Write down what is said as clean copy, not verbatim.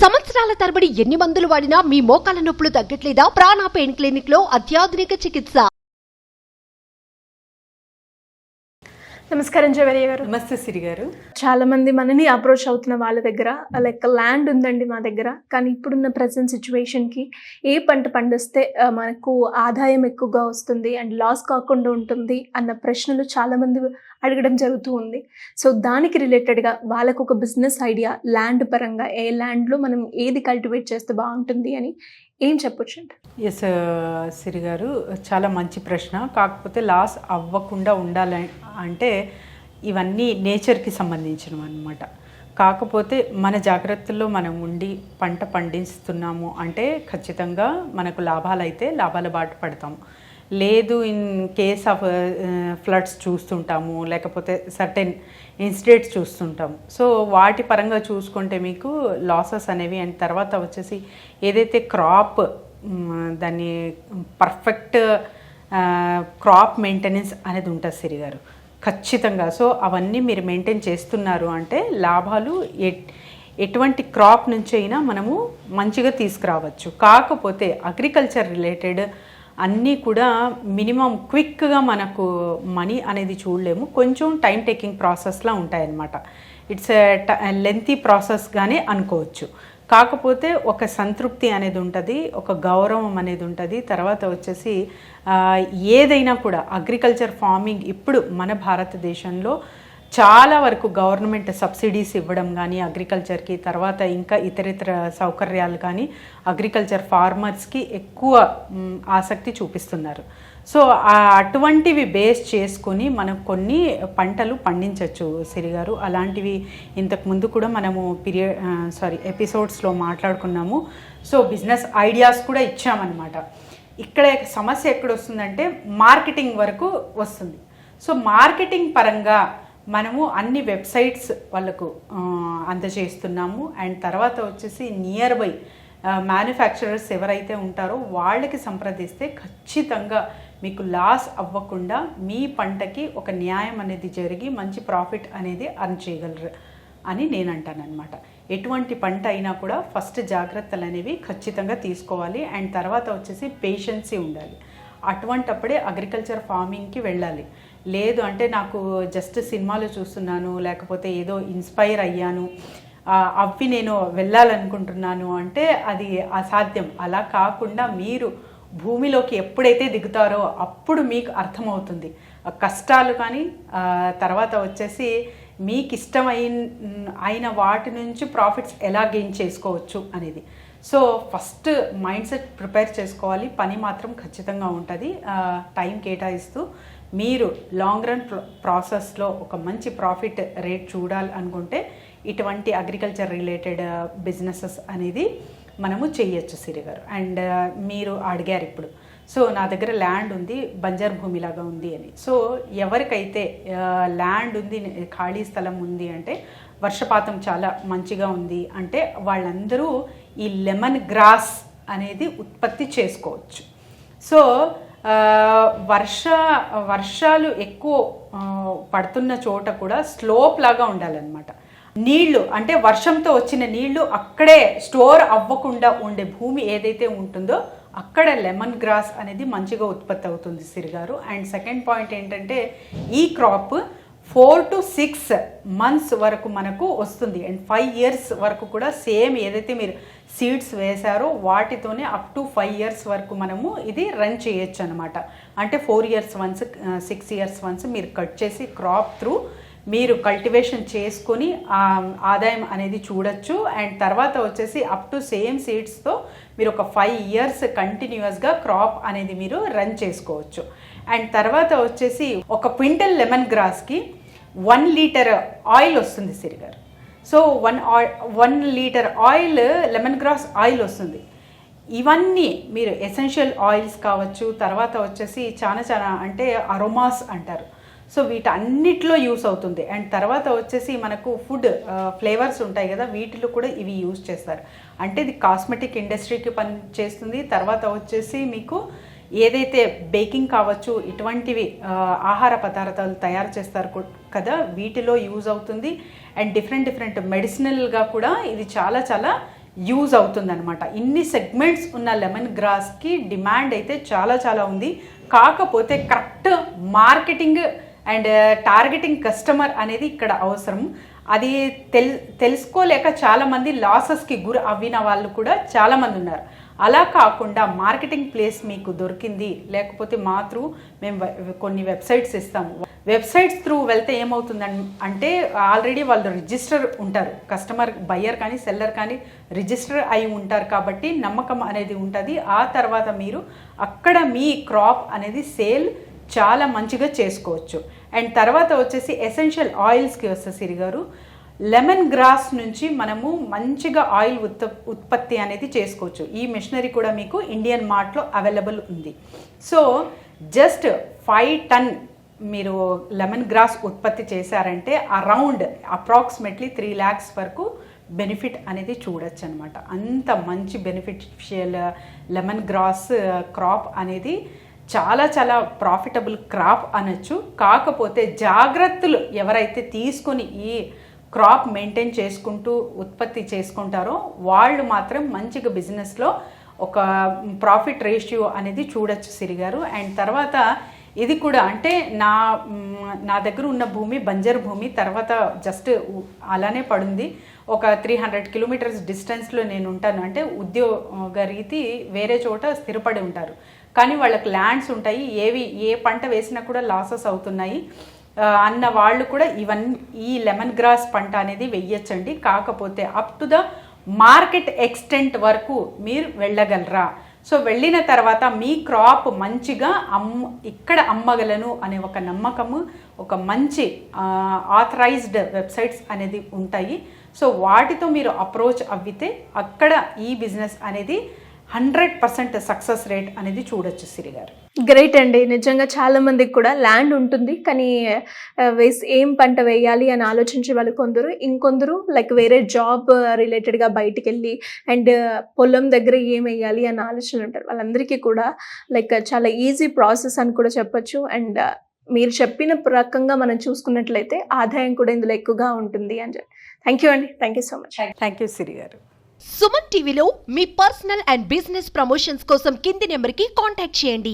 సంవత్సరాల తరబడి ఎన్ని మందులు వాడినా మీ మోకాల నొప్పులు తగ్గట్లేదా? ప్రాణ పెయిన్ క్లినిక్ లో అత్యాధునిక చికిత్స. నమస్కారం జవరియా గారు. నమస్తే సిరి గారు. చాలా మంది మనని అప్రోచ్ అవుతున్న వాళ్ళ దగ్గర లైక్ ల్యాండ్ ఉందండి మా దగ్గర, కానీ ఇప్పుడున్న ప్రజెంట్ సిచ్యువేషన్కి ఏ పంట పండిస్తే మనకు ఆదాయం ఎక్కువగా వస్తుంది అండ్ లాస్ కాకుండా ఉంటుంది అన్న ప్రశ్నలు చాలామంది అడగడం జరుగుతూ ఉంది. సో దానికి రిలేటెడ్గా వాళ్ళకు ఒక బిజినెస్ ఐడియా, ల్యాండ్ పరంగా ఏ ల్యాండ్లో మనం ఏది కల్టివేట్ చేస్తే బాగుంటుంది అని ఏం చెప్పొచ్చు? ఎస్ సిరి గారు, చాలా మంచి ప్రశ్న. కాకపోతే లాస్ అవ్వకుండా ఉండాలి అంటే ఇవన్నీ నేచర్కి సంబంధించినవి అన్నమాట. కాకపోతే మన జాగ్రత్తల్లో మనం ఉండి పంట పండిస్తున్నాము అంటే ఖచ్చితంగా మనకు లాభాలు అయితే లాభాల బాట పడతాము. లేదు ఇన్ కేస్ ఆఫ్ ఫ్లడ్స్ చూస్తుంటాము, లేకపోతే సర్టెన్ ఇన్సిడెంట్స్ చూస్తుంటాము. సో వాటి పరంగా చూసుకుంటే మీకు లాసెస్ అనేవి అండ్ తర్వాత వచ్చేసి ఏదైతే క్రాప్ దాన్ని పర్ఫెక్ట్ క్రాప్ మెయింటెనెన్స్ అనేది ఉంటుంది సిరి గారు, ఖచ్చితంగా. సో అవన్నీ మీరు మెయింటైన్ చేస్తున్నారు అంటే లాభాలు ఎటువంటి క్రాప్ నుంచి అయినా మనము మంచిగా తీసుకురావచ్చు. కాకపోతే అగ్రికల్చర్ రిలేటెడ్ అన్నీ కూడా మినిమం క్విక్గా మనకు మనీ అనేది చూడలేము, కొంచెం టైం టేకింగ్ ప్రాసెస్లా ఉంటాయన్నమాట. ఇట్స్ లెంతీ ప్రాసెస్గానే అనుకోవచ్చు. కాకపోతే ఒక సంతృప్తి అనేది ఉంటుంది, ఒక గౌరవం అనేది ఉంటుంది. తర్వాత వచ్చేసి ఏదైనా కూడా అగ్రికల్చర్ ఫార్మింగ్ ఇప్పుడు మన భారతదేశంలో చాలా వరకు గవర్నమెంట్ సబ్సిడీస్ ఇవ్వడం కానీ అగ్రికల్చర్కి, తర్వాత ఇంకా ఇతరితర సౌకర్యాలు కానీ అగ్రికల్చర్ ఫార్మర్స్కి ఎక్కువ ఆసక్తి చూపిస్తున్నారు. సో అటువంటివి బేస్ చేసుకొని మనం కొన్ని పంటలు పండించవచ్చు సిరి గారు. అలాంటివి ఇంతకుముందు కూడా మనము ఎపిసోడ్స్లో మాట్లాడుకున్నాము. సో బిజినెస్ ఐడియాస్ కూడా ఇచ్చామన్నమాట. ఇక్కడ సమస్య ఎక్కడొస్తుందంటే మార్కెటింగ్ వరకు వస్తుంది. సో మార్కెటింగ్ పరంగా మనము అన్ని వెబ్సైట్స్ వాళ్ళకు అందజేస్తున్నాము. అండ్ తర్వాత వచ్చేసి నియర్ బై మ్యానుఫ్యాక్చరర్స్ ఎవరైతే ఉంటారో వాళ్ళకి సంప్రదిస్తే ఖచ్చితంగా మీకు లాస్ అవ్వకుండా మీ పంటకి ఒక న్యాయం అనేది జరిగి మంచి ప్రాఫిట్ అనేది అర్న్ చేయగలరు అని నేను అంటాను అనమాట. ఎటువంటి పంట అయినా కూడా ఫస్ట్ జాగ్రత్తలు అనేవి ఖచ్చితంగా తీసుకోవాలి. అండ్ తర్వాత వచ్చేసి పేషెన్సీ ఉండాలి. అటువంటప్పుడే అగ్రికల్చర్ ఫార్మింగ్కి వెళ్ళాలి. లేదు అంటే నాకు జస్ట్ సినిమాలు చూస్తున్నాను, లేకపోతే ఏదో ఇన్స్పైర్ అయ్యాను, అవి నేను వెళ్ళాలనుకుంటున్నాను అంటే అది అసాధ్యం. అలా కాకుండా మీరు భూమిలోకి ఎప్పుడైతే దిగుతారో అప్పుడు మీకు అర్థమవుతుంది కష్టాలు కానీ తర్వాత వచ్చేసి మీకు ఇష్టమైన వాటి నుంచి ప్రాఫిట్స్ ఎలా గెయిన్ చేసుకోవచ్చు అనేది. So first mind set prepare చేసుకోవాలి. పని మాత్రం ఖచ్చితంగా ఉంటుంది. టైం కేటాయిస్తూ మీరు లాంగ్ రన్ ప్రాసెస్లో ఒక మంచి ప్రాఫిట్ రేట్ చూడాలి అనుకుంటే ఇటువంటి అగ్రికల్చర్ రిలేటెడ్ బిజినెసెస్ అనేది మనము చేయొచ్చు సిరి గారు. అండ్ మీరు అడిగారు ఇప్పుడు, సో నా దగ్గర ల్యాండ్ ఉంది, బంజర్ భూమిలాగా ఉంది అని. సో ఎవరికైతే ల్యాండ్ ఉంది, ఖాళీ స్థలం ఉంది అంటే వర్షపాతం చాలా మంచిగా ఉంది అంటే వాళ్ళందరూ ఈ లెమన్ గ్రాస్ అనేది ఉత్పత్తి చేసుకోవచ్చు. సో వర్షాలు ఎక్కువ పడుతున్న చోట కూడా స్లోప్ లాగా ఉండాలన్నమాట. నీళ్లు అంటే వర్షంతో వచ్చిన నీళ్లు అక్కడే స్టోర్ అవ్వకుండా ఉండే భూమి ఏదైతే ఉంటుందో అక్కడ లెమన్ గ్రాస్ అనేది మంచిగా ఉత్పత్తి అవుతుంది సిరి గారు. అండ్ సెకండ్ పాయింట్ ఏంటంటే ఈ క్రాప్ 4 to 6 months వరకు మనకు వస్తుంది. అండ్ 5 years వరకు కూడా సేమ్ ఏదైతే మీరు సీడ్స్ వేశారో వాటితోనే అప్ టు 5 years వరకు మనము ఇది రన్ చేయొచ్చు అనమాట. అంటే 4 years once 6 years once మీరు కట్ చేసి క్రాప్ త్రూ మీరు కల్టివేషన్ చేసుకొని ఆదాయం అనేది చూడొచ్చు. అండ్ తర్వాత వచ్చేసి అప్ టు సేమ్ సీడ్స్తో మీరు ఒక 5 years కంటిన్యూస్గా క్రాప్ అనేది మీరు రన్ చేసుకోవచ్చు. అండ్ తర్వాత వచ్చేసి ఒక క్వింటల్ లెమన్ గ్రాస్కి 1 liter ఆయిల్ వస్తుంది సిరి గారు. So 1 liter oil lemon grass oil వస్తుంది. ఇవన్నీ మీరు ఎసెన్షియల్ ఆయిల్స్ కావచ్చు, తర్వాత వచ్చేసి చాలా అంటే అరోమాస్ అంటారు. సో వీటన్నిటిలో యూస్ అవుతుంది. అండ్ తర్వాత వచ్చేసి మనకు ఫుడ్ ఫ్లేవర్స్ ఉంటాయి కదా, వీటిలో కూడా ఇవి యూస్ చేస్తారు. అంటే ఇది కాస్మెటిక్ ఇండస్ట్రీకి పని చేస్తుంది. తర్వాత వచ్చేసి మీకు ఏదైతే బేకింగ్ కావచ్చు ఇటువంటివి ఆహార పదార్థాలు తయారు చేస్తారు కదా, వీటిలో యూజ్ అవుతుంది. అండ్ డిఫరెంట్ మెడిసినల్గా కూడా ఇది చాలా యూజ్ అవుతుందన్నమాట. ఇన్ని సెగ్మెంట్స్ ఉన్న లెమన్ గ్రాస్కి డిమాండ్ అయితే చాలా చాలా ఉంది. కాకపోతే correct marketing and targeting customer అనేది ఇక్కడ అవసరం. అది తెలుసుకోలేక చాలామంది లాసెస్కి గురి అవ్విన వాళ్ళు కూడా చాలామంది ఉన్నారు. అలా కాకుండా మార్కెటింగ్ ప్లేస్ మీకు దొరికింది, లేకపోతే మా త్రూ మేము కొన్ని వెబ్సైట్స్ ఇస్తాము. వెబ్సైట్స్ త్రూ వెళ్తే ఏమవుతుందని అంటే ఆల్రెడీ వాళ్ళు రిజిస్టర్ ఉంటారు, కస్టమర్ బయ్యర్ కానీ సెల్లర్ కానీ రిజిస్టర్ అయి ఉంటారు కాబట్టి నమ్మకం అనేది ఉంటుంది. ఆ తర్వాత మీరు అక్కడ మీ క్రాప్ అనేది సేల్ చాలా మంచిగా చేసుకోవచ్చు. అండ్ తర్వాత వచ్చేసి ఎసెన్షియల్ ఆయిల్స్కి వస్తే సిరి గారు, లెమన్ గ్రాస్ నుంచి మనము మంచిగా ఆయిల్ ఉత్పత్తి అనేది చేసుకోవచ్చు. ఈ మెషినరీ కూడా మీకు ఇండియన్ మార్ట్లో అవైలబుల్ ఉంది. సో జస్ట్ 5 టన్ మీరు లెమన్ గ్రాస్ ఉత్పత్తి చేశారంటే అరౌండ్ అప్రాక్సిమేట్లీ 3 lakhs వరకు బెనిఫిట్ అనేది చూడొచ్చు అనమాట. అంత మంచి బెనిఫిషియల్ లెమన్ గ్రాస్ క్రాప్ అనేది చాలా చాలా ప్రాఫిటబుల్ క్రాప్ అనొచ్చు. కాకపోతే జాగ్రత్తలు ఎవరైతే తీసుకొని ఈ క్రాప్ మెయింటైన్ చేసుకుంటూ ఉత్పత్తి చేసుకుంటారో వాళ్ళు మాత్రం మంచిగా బిజినెస్లో ఒక ప్రాఫిట్ రేషియో అనేది చూడొచ్చు సిరి గారు. అండ్ తర్వాత ఇది కూడా అంటే నా దగ్గర ఉన్న భూమి బంజరు భూమి, తర్వాత జస్ట్ అలానే పడుంది. ఒక 300 kilometers డిస్టెన్స్లో నేను ఉంటాను. అంటే ఉద్యోగరీతి వేరే చోట స్థిరపడి ఉంటారు, కానీ వాళ్ళకి ల్యాండ్స్ ఉంటాయి, ఏ పంట వేసినా కూడా లాసెస్ అవుతున్నాయి అన్న వాళ్ళు కూడా ఈ లెమన్ గ్రాస్ పంట అనేది వెయ్యొచ్చండి. కాకపోతే up to the market extent వరకు మీరు వెళ్ళగలరా? సో వెళ్ళిన తర్వాత మీ క్రాప్ మంచిగా ఇక్కడ అమ్మగలను అనే ఒక నమ్మకము, ఒక మంచి ఆథరైజ్డ్ వెబ్సైట్స్ అనేది ఉంటాయి. సో వాటితో మీరు అప్రోచ్ అవ్వితే అక్కడ ఈ బిజినెస్ అనేది 100% సక్సెస్ రేట్ అనేది చూడొచ్చు సిరి గారు. గ్రేట్ అండి. నిజంగా చాలా మందికి కూడా ల్యాండ్ ఉంటుంది, కానీ ఏం పంట వేయాలి అని ఆలోచించే వాళ్ళు కొందరు, ఇంకొందరు లైక్ వేరే జాబ్ రిలేటెడ్గా బయటికి వెళ్ళి అండ్ పొలం దగ్గర ఏం వేయాలి అని ఆలోచనలు ఉంటారు. వాళ్ళందరికీ కూడా లైక్ చాలా ఈజీ ప్రాసెస్ అని కూడా చెప్పొచ్చు. అండ్ మీరు చెప్పిన రకంగా మనం చూసుకున్నట్లయితే ఆదాయం కూడా ఇందులో ఎక్కువగా ఉంటుంది అని చెప్పి. థ్యాంక్ యూ అండి. Thank you so much. Thank you Siri గారు. సుమన్ టీవీలో మీ పర్సనల్ అండ్ బిజినెస్ ప్రమోషన్స్ కోసం కింది నెంబర్కి కాంటాక్ట్ చేయండి.